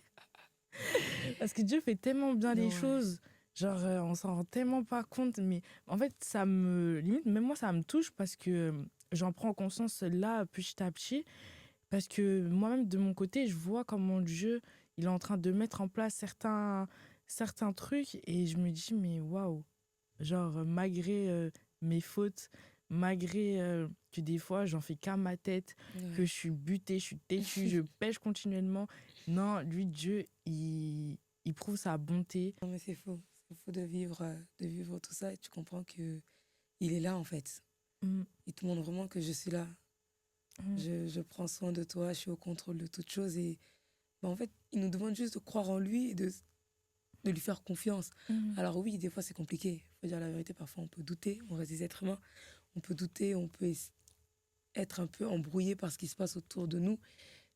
Parce que Dieu fait tellement bien les Non, ouais. choses. Genre, on s'en rend tellement pas compte. Mais en fait, limite, même moi, ça me touche parce que j'en prends conscience là, petit à petit. Parce que moi-même, de mon côté, je vois comment Dieu, il est en train de mettre en place certains trucs. Et je me dis, mais waouh. Genre, malgré mes fautes, malgré que des fois, j'en fais qu'à ma tête, que Ouais. je suis butée, je suis têtue, je pêche continuellement. Non, lui, Dieu, il prouve sa bonté. Non, mais c'est faux. C'est faux de vivre tout ça et tu comprends que il est là en fait. Mm, Il te montre vraiment que je suis là. mm, Je prends soin de toi, je suis au contrôle de toutes choses et en fait, il nous demande juste de croire en lui et de lui faire confiance. mm, Alors oui, des fois c'est compliqué. Il faut dire la vérité, parfois on peut douter, on reste des êtres humains. On peut douter, on peut être un peu embrouillé par ce qui se passe autour de nous.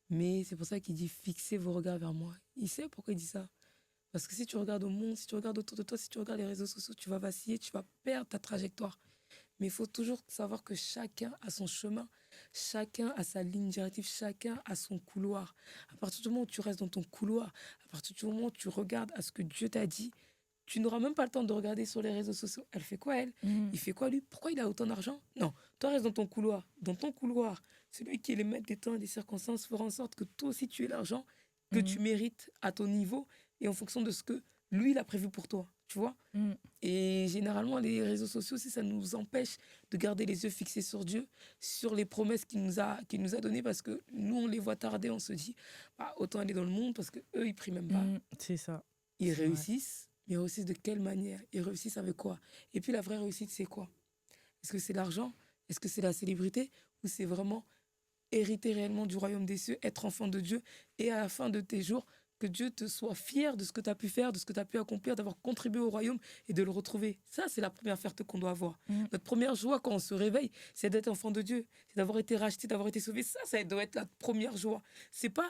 Mais c'est pour ça qu'il dit fixez vos regards vers moi. Il sait pourquoi il dit ça. Parce que si tu regardes au monde, si tu regardes autour de toi, si tu regardes les réseaux sociaux, tu vas vaciller, tu vas perdre ta trajectoire. Mais il faut toujours savoir que chacun a son chemin, chacun a sa ligne directive, chacun a son couloir. À partir du moment où tu restes dans ton couloir, à partir du moment où tu regardes à ce que Dieu t'a dit, tu n'auras même pas le temps de regarder sur les réseaux sociaux. Elle fait quoi, elle? mm, Il fait quoi, lui? Pourquoi il a autant d'argent? Non, toi, reste dans ton couloir. Dans ton couloir, celui qui est le maître des temps et des circonstances fera en sorte que toi aussi, tu aies l'argent que mm, tu mérites à ton niveau et en fonction de ce que lui, il a prévu pour toi. Tu vois? mm. Et généralement, les réseaux sociaux, si ça nous empêche de garder les yeux fixés sur Dieu, sur les promesses qu'il nous a données, parce que nous, on les voit tarder, on se dit, bah, autant aller dans le monde, parce que eux ils prient même pas. C'est ça. ils C'est vrai. réussissent, mais ils réussissent de quelle manière? Ils réussissent avec quoi? Et puis la vraie réussite, c'est quoi? Est-ce que c'est l'argent? Est-ce que c'est la célébrité? Ou c'est vraiment hériter réellement du royaume des cieux, être enfant de Dieu, et à la fin de tes jours, que Dieu te soit fier de ce que tu as pu faire, de ce que tu as pu accomplir, d'avoir contribué au royaume et de le retrouver. Ça, c'est la première fierté qu'on doit avoir. Mm, Notre première joie quand on se réveille, c'est d'être enfant de Dieu, c'est d'avoir été racheté, d'avoir été sauvé. Ça doit être la première joie. C'est pas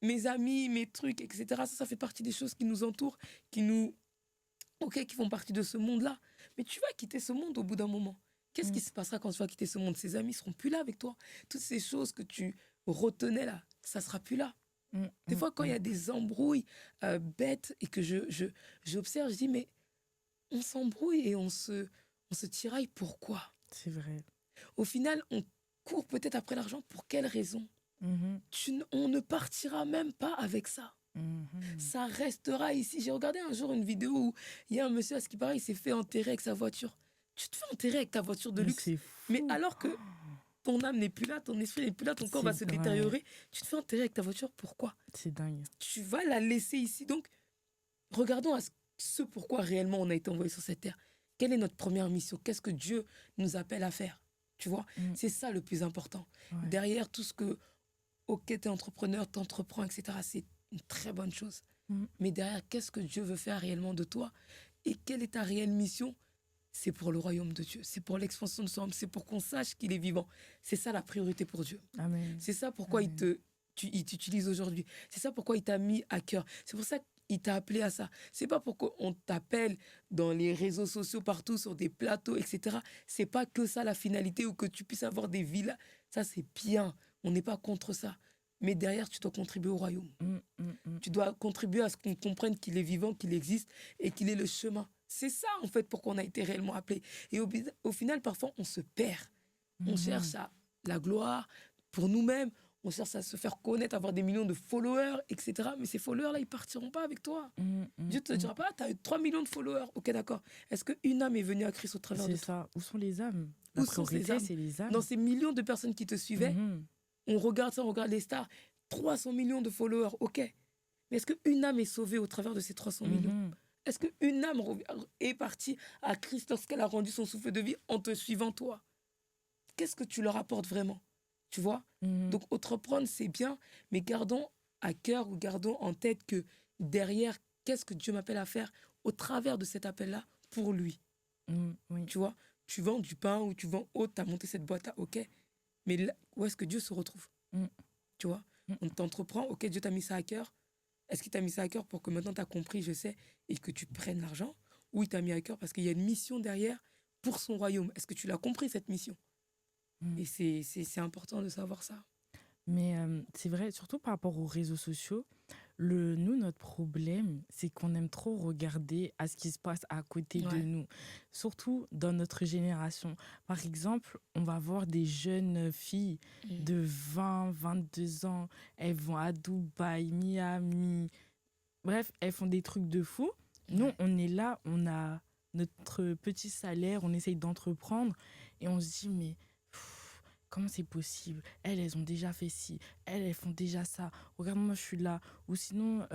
mes amis, mes trucs, etc. Ça fait partie des choses qui nous entourent, qui nous, ok, qui font partie de ce monde-là. Mais tu vas quitter ce monde au bout d'un moment. Qu'est-ce qui mm, se passera quand tu vas quitter ce monde? Ces amis seront plus là avec toi. Toutes ces choses que tu retenais là, ça sera plus là. mm, Des mm, fois, quand il y mm. a des embrouilles bêtes et que j'observe, je dis, mais on s'embrouille et on se tiraille, pourquoi? C'est vrai. Au final, on court peut-être après l'argent, pour quelle raison? Mhm, On ne partira même pas avec ça. mhm. Ça restera ici. J'ai regardé un jour une vidéo où il y a un monsieur, à ce qui paraît, il s'est fait enterrer avec sa voiture. Tu te fais enterrer avec ta voiture de Mais luxe, c'est mais fou. alors que ton âme n'est plus là, ton esprit n'est plus là, ton corps va se Ouais, détériorer, tu te fais enterrer avec ta voiture, pourquoi? c'est dingue. Tu vas la laisser ici. Donc, regardons à ce pourquoi réellement on a été envoyé sur cette terre. Quelle est notre première mission? Qu'est-ce que Dieu nous appelle à faire? Tu vois, Mm, c'est ça le plus important. ouais. Derrière tout ce que, ok, t'es entrepreneur, t'entreprends, etc., c'est une très bonne chose. Mm, Mais derrière, qu'est-ce que Dieu veut faire réellement de toi? Et quelle est ta réelle mission? C'est pour le royaume de Dieu. C'est pour l'expansion de son âme. C'est pour qu'on sache qu'il est vivant. C'est ça la priorité pour Dieu. Amen. C'est ça pourquoi Amen. il t'utilise aujourd'hui. C'est ça pourquoi il t'a mis à cœur. C'est pour ça qu'il t'a appelé à ça. C'est pas pour qu'on t'appelle dans les réseaux sociaux partout, sur des plateaux, etc. C'est pas que ça la finalité ou que tu puisses avoir des villas. Ça, c'est bien. On n'est pas contre ça. Mais derrière, tu dois contribuer au royaume. Mm, mm, mm. Tu dois contribuer à ce qu'on comprenne qu'il est vivant, qu'il existe et qu'il est le chemin. C'est ça, en fait, pour qu'on a été réellement appelé. Et au final, parfois, on se perd. On Mhm, cherche à la gloire pour nous-mêmes. On cherche à se faire connaître, avoir des millions de followers, etc. Mais ces followers-là, ils partiront pas avec toi. mm, mm, Dieu te mm. dira pas, tu as eu 3 millions de followers. Ok, d'accord. Est-ce qu'une âme est venue à Christ au travers C'est de toi? ça. Où sont les âmes? La Où sont ces priorité, âmes? c'est les Dans âmes. ces millions de personnes qui te suivaient, Mhm, on regarde ça, on regarde les stars. 300 millions de followers, ok. Mais est-ce qu'une âme est sauvée au travers de ces 300 millions? mhm. Est-ce qu'une âme est partie à Christ lorsqu'elle a rendu son souffle de vie en te suivant toi? Qu'est-ce que tu leur apportes vraiment? Tu vois? Mhm, Donc, entreprendre, c'est bien, mais gardons à cœur ou gardons en tête que derrière, qu'est-ce que Dieu m'appelle à faire au travers de cet appel-là pour lui? mm, oui. Tu vois? Tu vends du pain ou tu vends autre, tu as monté cette boîte-là, ok. Mais là, où est-ce que Dieu se retrouve? Mm, Tu vois? mm. On t'entreprend, ok, Dieu t'a mis ça à cœur. Est-ce qu'il t'a mis ça à cœur pour que maintenant tu as compris, je sais, et que tu prennes l'argent? Ou il t'a mis à cœur parce qu'il y a une mission derrière pour son royaume? Est-ce que tu l'as compris, cette mission? Mm. Et c'est important de savoir ça. Mais c'est vrai, surtout par rapport aux réseaux sociaux, nous, notre problème, c'est qu'on aime trop regarder à ce qui se passe à côté de Ouais. nous, surtout dans notre génération. Par exemple, on va voir des jeunes filles Mm. de 20, 22 ans, elles vont à Dubaï, Miami, bref, elles font des trucs de fou. Nous, Ouais. on est là, on a notre petit salaire, on essaye d'entreprendre et on se dit, mais comment c'est possible? Elles ont déjà fait ci, elles font déjà ça. Regarde, moi, je suis là. Ou sinon,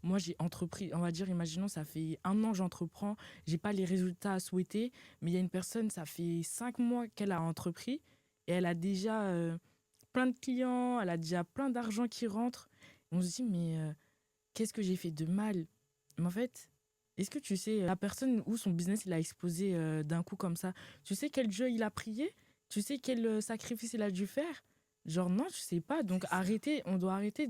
moi, j'ai entrepris, on va dire, imaginons, ça fait 1 an que j'entreprends, j'ai pas les résultats à souhaiter, mais il y a une personne, ça fait 5 mois qu'elle a entrepris et elle a déjà plein de clients, elle a déjà plein d'argent qui rentre. On se dit, mais qu'est-ce que j'ai fait de mal? Mais en fait, est-ce que tu sais, la personne où son business il a explosé d'un coup comme ça, tu sais quel Dieu il a prié? Tu sais quel sacrifice il a dû faire? Genre non, je sais pas. Donc C'est ça. on doit arrêter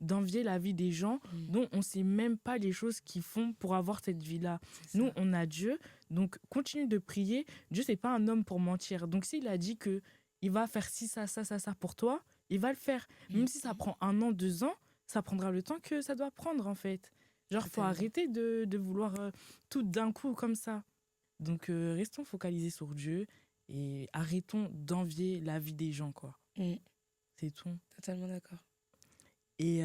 d'envier la vie des gens Mm. dont on sait même pas les choses qu'ils font pour avoir cette vie-là. C'est Nous, ça. on a Dieu, donc continue de prier. Dieu, c'est pas un homme pour mentir. Donc s'il a dit que il va faire ci, ça pour toi, il va le faire. Même Mm. si ça prend 1 an, 2 ans, ça prendra le temps que ça doit prendre en fait. Genre, faut Totalement. arrêter de vouloir tout d'un coup comme ça. Donc, restons focalisés sur Dieu et arrêtons d'envier la vie des gens, quoi. Mm. C'est tout. Totalement d'accord. Et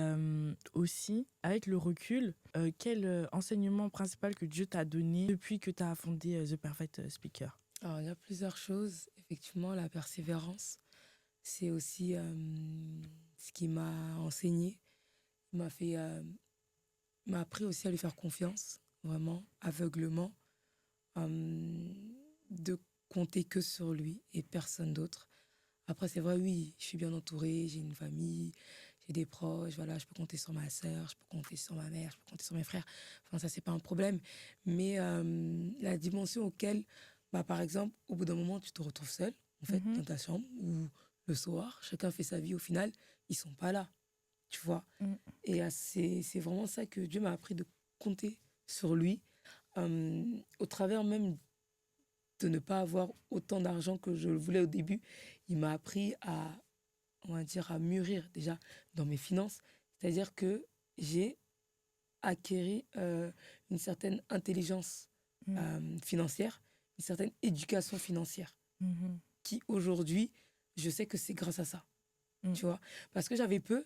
aussi, avec le recul, quel enseignement principal que Dieu t'a donné depuis que tu as fondé The Perfect Speaker? Alors, il y a plusieurs choses. Effectivement, la persévérance, c'est aussi ce qui m'a enseigné. Il m'a fait m'a appris aussi à lui faire confiance, vraiment, aveuglement, euh, de compter que sur lui et personne d'autre. Après, c'est vrai, oui, je suis bien entourée, j'ai une famille, j'ai des proches, voilà, je peux compter sur ma sœur, je peux compter sur ma mère, je peux compter sur mes frères. Enfin, ça, c'est pas un problème. Mais la dimension auquel, bah, par exemple, au bout d'un moment, tu te retrouves seul, en fait, Mhm. dans ta chambre, ou le soir, chacun fait sa vie, au final, ils sont pas là, tu vois. Mm. Et c'est vraiment ça que Dieu m'a appris de compter sur lui, au travers même de ne pas avoir autant d'argent que je le voulais au début. Il m'a appris à, on va dire, à mûrir déjà dans mes finances. C'est-à-dire que j'ai acquéri une certaine intelligence Mm. financière, une certaine éducation financière, Mhm. qui aujourd'hui, je sais que c'est grâce à ça, Mm. tu vois. Parce que j'avais peu,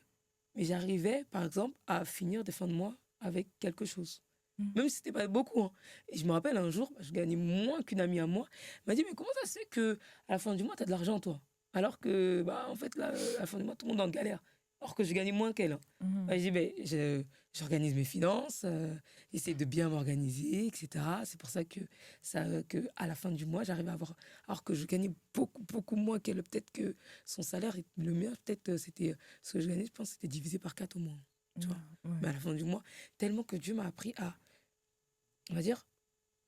mais j'arrivais, par exemple, à finir des fins de mois avec quelque chose. Mm. Même si c'était pas beaucoup, hein. Et je me rappelle un jour, je gagnais moins qu'une amie à moi. Elle m'a dit, mais comment ça se fait que à la fin du mois, tu as de l'argent, toi? Alors que, bah, en fait, là, à la fin du mois, tout le monde est en galère. Alors que je gagnais moins qu'elle, hein. Mhm. Ouais, je dis, ben, j'organise mes finances, j'essaie de bien m'organiser, etc. C'est pour ça que à la fin du mois, j'arrive à avoir. Alors que je gagnais beaucoup, beaucoup moins qu'elle. Peut-être que son salaire, le mien, peut-être, c'était. Ce que je gagnais, je pense, c'était divisé par 4 au moins. Tu vois. Ah, ouais. Mais à la fin du mois, tellement que Dieu m'a appris à, on va dire,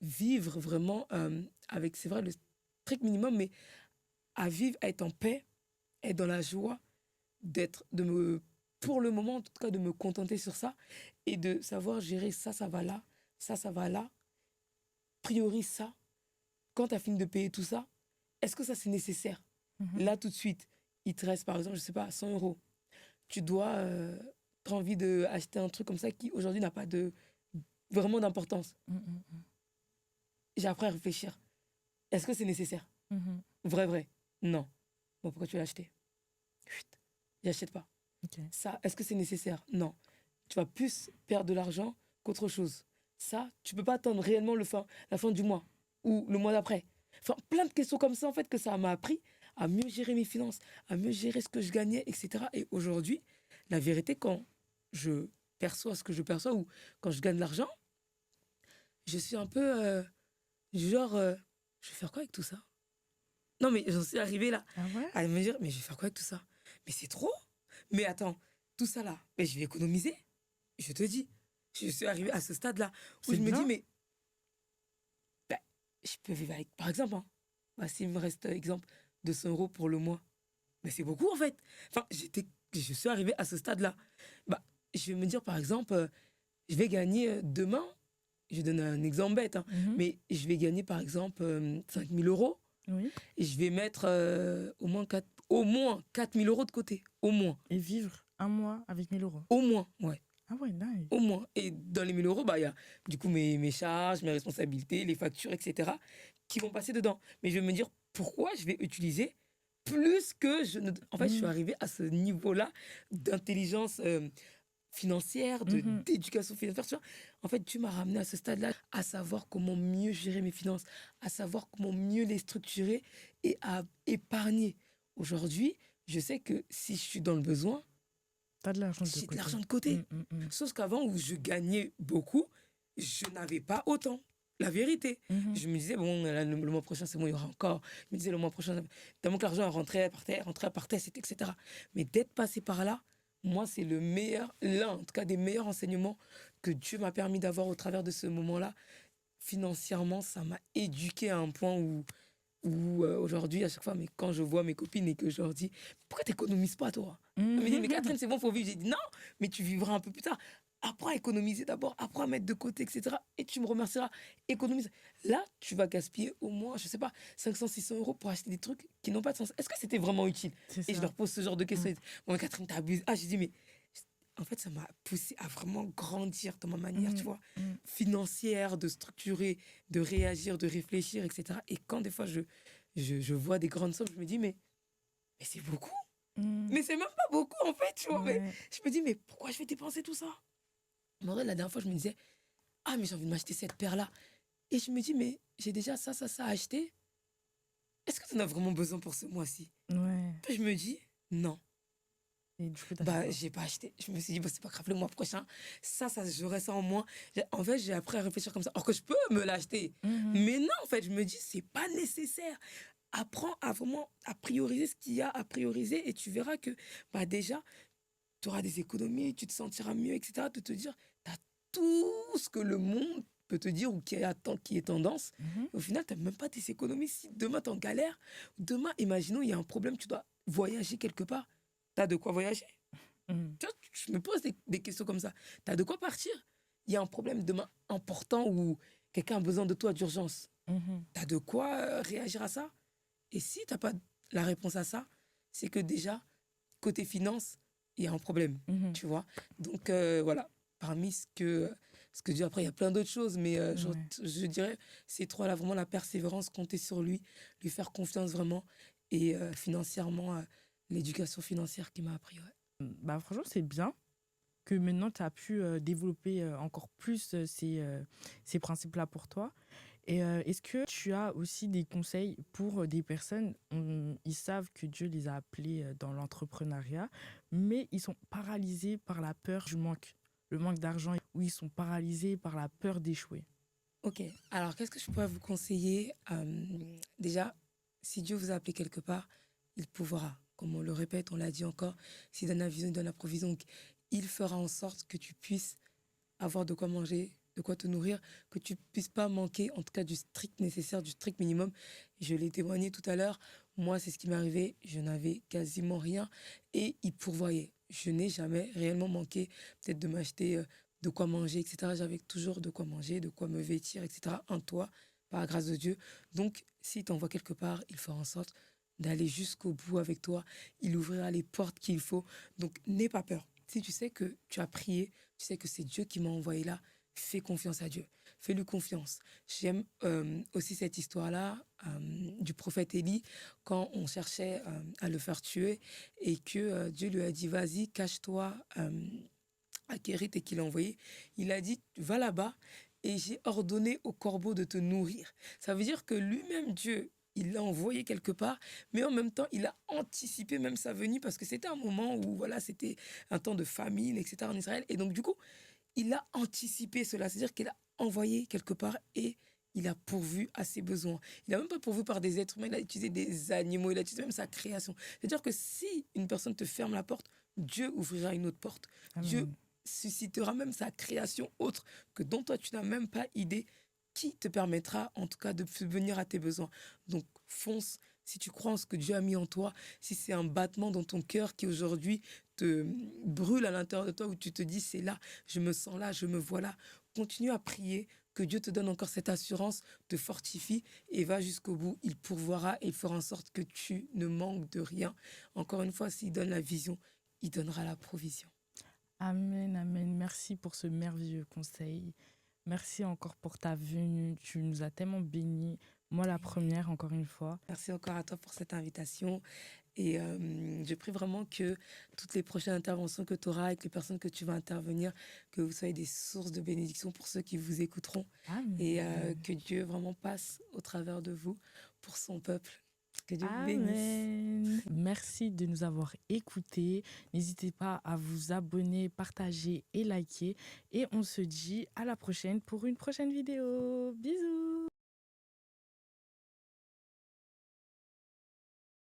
vivre vraiment avec, c'est vrai, le strict minimum, mais à vivre, à être en paix, être dans la joie, pour le moment, en tout cas, de me contenter sur ça et de savoir gérer ça, ça va là, ça va là, priorise ça. Quand tu as fini de payer tout ça, est-ce que ça c'est nécessaire? Mhm. Là, tout de suite, il te reste par exemple, je sais pas, 100 euros. Tu dois, as envie d'acheter un truc comme ça qui aujourd'hui n'a pas de vraiment d'importance. Mm, mm, mm. J'ai appris à réfléchir. Est-ce que c'est nécessaire? Mhm. Vrai, vrai. Non. Bon, pourquoi tu l'as acheté? Chut, j'achète pas. Ok. Ça, est-ce que c'est nécessaire? Non. Tu vas plus perdre de l'argent qu'autre chose. Ça, tu peux pas attendre réellement la fin du mois ou le mois d'après. Enfin, plein de questions comme ça, en fait, que ça m'a appris à mieux gérer mes finances, à mieux gérer ce que je gagnais, etc. Et aujourd'hui, la vérité, quand je perçois ce que je perçois ou quand je gagne de l'argent, je suis un peu du genre, je vais faire quoi avec tout ça? Non, mais j'en suis arrivée là, Ah ouais? à me dire, mais je vais faire quoi avec tout ça? Mais c'est trop! Mais attends, tout ça là, mais je vais économiser. Je te dis, je suis arrivée à ce stade-là où C'est je me dis, bien. mais bah, je peux vivre avec, par exemple, hein, bah, s'il me reste, exemple, 200 euros pour le mois, mais c'est beaucoup en fait. Enfin, je suis arrivée à ce stade-là. Bah, je vais me dire, par exemple, je vais gagner demain, je donne un exemple bête, hein, Mhm. mais je vais gagner, par exemple, 5 000 euros Oui. et je vais mettre au moins 4 000 euros de côté. Au moins. Et vivre un mois avec 1 000 euros. Au moins, ouais. Ah ouais, nice. Au moins. Et dans les 1 000 euros, bah, il y a du coup mes charges, mes responsabilités, les factures, etc. qui vont passer dedans. Mais je vais me dire pourquoi je vais utiliser plus que je ne. En fait, je suis Mm. arrivée à ce niveau-là d'intelligence financière, Mhm. d'éducation financière. Tu vois. En fait, tu m'as ramené à ce stade-là, à savoir comment mieux gérer mes finances, à savoir comment mieux les structurer et à épargner. Aujourd'hui, je sais que si je suis dans le besoin, T'as de l'argent de j'ai de côté. l'argent de Mm, côté. mm, mm. Sauf qu'avant, où je gagnais beaucoup, je n'avais pas autant. La vérité. Mhm. Je me disais, bon, là, le mois prochain, c'est bon, il y aura encore. Je me disais, le mois prochain, tellement que l'argent rentrait, partait, etc. Mais d'être passé par là, moi, c'est le meilleur, l'un, en tout cas, des meilleurs enseignements que Dieu m'a permis d'avoir au travers de ce moment-là. Financièrement, ça m'a éduqué à un point où aujourd'hui, à chaque fois, mais quand je vois mes copines et que je leur dis, pourquoi t'économises pas, toi? Elle me dit, mais Mhm. Catherine, c'est bon, faut vivre. J'ai dit, non, mais tu vivras un peu plus tard. Apprends à économiser d'abord, apprends à mettre de côté, etc. Et tu me remercieras. Économise. Là, tu vas gaspiller au moins, je sais pas, 500, 600 euros pour acheter des trucs qui n'ont pas de sens. Est-ce que c'était vraiment utile? C'est Et je ça. leur pose ce genre de questions. Mm. Ils disent, bon, mais Catherine, t'abuses. Ah, j'ai dit, mais en fait, ça m'a poussé à vraiment grandir dans ma manière, tu Mm. vois, Mm. financière, de structurer, de réagir, de réfléchir, etc. Et quand des fois, je vois des grandes sommes, je me dis, mais c'est beaucoup. Mm. Mais c'est même pas beaucoup, en fait, tu vois. Mais Ouais. je me dis, mais pourquoi je vais dépenser tout ça? En vrai, la dernière fois, je me disais, ah, mais j'ai envie de m'acheter cette paire-là. Et je me dis, mais j'ai déjà ça à acheter. Est-ce que tu en as vraiment besoin pour ce mois-ci? Ouais. Puis je me dis, non. Et du coup, t'as fait Bah, quoi? j'ai pas acheté. Je me suis dit: «Bah, c'est pas grave, le mois prochain, ça, j'aurai ça en moins». En fait, j'ai appris à réfléchir comme ça. Alors que je peux me l'acheter. Mhm. Mais non, en fait, je me dis: «C'est pas nécessaire». Apprends à vraiment à prioriser ce qu'il y a à prioriser et tu verras que, bah, déjà, tu auras des économies, tu te sentiras mieux et cetera. De te dire: «Tu as tout ce que le monde peut te dire ou qui est tendance». Mhm. Au final, tu as même pas tes économies. Si demain tu es en galère, demain, imaginons, il y a un problème, tu dois voyager quelque part, tu as de quoi voyager? Mhm. Tu vois? Je me pose des questions comme ça. Tu as de quoi partir? Il y a un problème demain important ou quelqu'un a besoin de toi d'urgence. Mhm. Tu as de quoi, réagir à ça? Et si tu as pas la réponse à ça, c'est que déjà, côté finance, il y a un problème, Mhm. tu vois? Donc voilà, parmi ce que Dieu après il y a plein d'autres choses, mais Ouais. je dirais ces 3 là, vraiment la persévérance, compter sur lui, lui faire confiance vraiment et financièrement, l'éducation financière qu'il m'a appris, ouais. Bah, franchement, c'est bien que maintenant tu as pu développer encore plus ces principes-là pour toi. Et est-ce que tu as aussi des conseils pour des personnes, ils savent que Dieu les a appelés dans l'entrepreneuriat, mais ils sont paralysés par la peur du manque, le manque d'argent, ou ils sont paralysés par la peur d'échouer? OK, alors qu'est-ce que je pourrais vous conseiller? Déjà, si Dieu vous a appelé quelque part, il pourra. Comme on le répète, on l'a dit encore, s'il donne la vision, il donne la provision. Donc, il fera en sorte que tu puisses avoir de quoi manger, de quoi te nourrir, que tu puisses pas manquer, en tout cas du strict nécessaire, du strict minimum. Je l'ai témoigné tout à l'heure. Moi, c'est ce qui m'est arrivé. Je n'avais quasiment rien et il pourvoyait. Je n'ai jamais réellement manqué, peut-être de m'acheter de quoi manger, etc. J'avais toujours de quoi manger, de quoi me vêtir, etc. Un toit, par la grâce de Dieu. Donc, s'il t'envoie quelque part, il fera en sorte d'aller jusqu'au bout avec toi. Il ouvrira les portes qu'il faut. Donc, n'aie pas peur. Si tu sais que tu as prié, tu sais que c'est Dieu qui m'a envoyé là, fais confiance à Dieu. Fais-lui confiance. J'aime aussi cette histoire-là du prophète Élie, quand on cherchait à le faire tuer et que Dieu lui a dit, vas-y, cache-toi à Kérit et qu'il l'a envoyé. Il a dit, va là-bas et j'ai ordonné au corbeau de te nourrir. Ça veut dire que lui-même, Dieu, il l'a envoyé quelque part, mais en même temps, il a anticipé même sa venue parce que c'était un moment où, voilà, c'était un temps de famine, etc. en Israël. Et donc, du coup, il a anticipé cela, c'est-à-dire qu'il a envoyé quelque part et il a pourvu à ses besoins. Il n'a même pas pourvu par des êtres humains, il a utilisé des animaux, il a utilisé même sa création. C'est-à-dire que si une personne te ferme la porte, Dieu ouvrira une autre porte. Dieu Amen. suscitera même sa création autre que dont toi tu n'as même pas idée, qui te permettra en tout cas de subvenir à tes besoins. Donc fonce, si tu crois en ce que Dieu a mis en toi, si c'est un battement dans ton cœur qui aujourd'hui te brûle à l'intérieur de toi, où tu te dis c'est là, je me sens là, je me vois là, continue à prier, que Dieu te donne encore cette assurance, te fortifie et va jusqu'au bout. Il pourvoira et il fera en sorte que tu ne manques de rien. Encore une fois, s'il donne la vision, il donnera la provision. Amen, amen. Merci pour ce merveilleux conseil. Merci encore pour ta venue. Tu nous as tellement bénis. Moi, la première, encore une fois. Merci encore à toi pour cette invitation. Et je prie vraiment que toutes les prochaines interventions que tu auras avec les personnes que tu vas intervenir, que vous soyez des sources de bénédiction pour ceux qui vous écouteront. Et Amen. que Dieu vraiment passe au travers de vous pour son peuple. Que Dieu vous bénisse. Amen. Merci de nous avoir écoutés. N'hésitez pas à vous abonner, partager et liker. Et on se dit à la prochaine pour une prochaine vidéo. Bisous.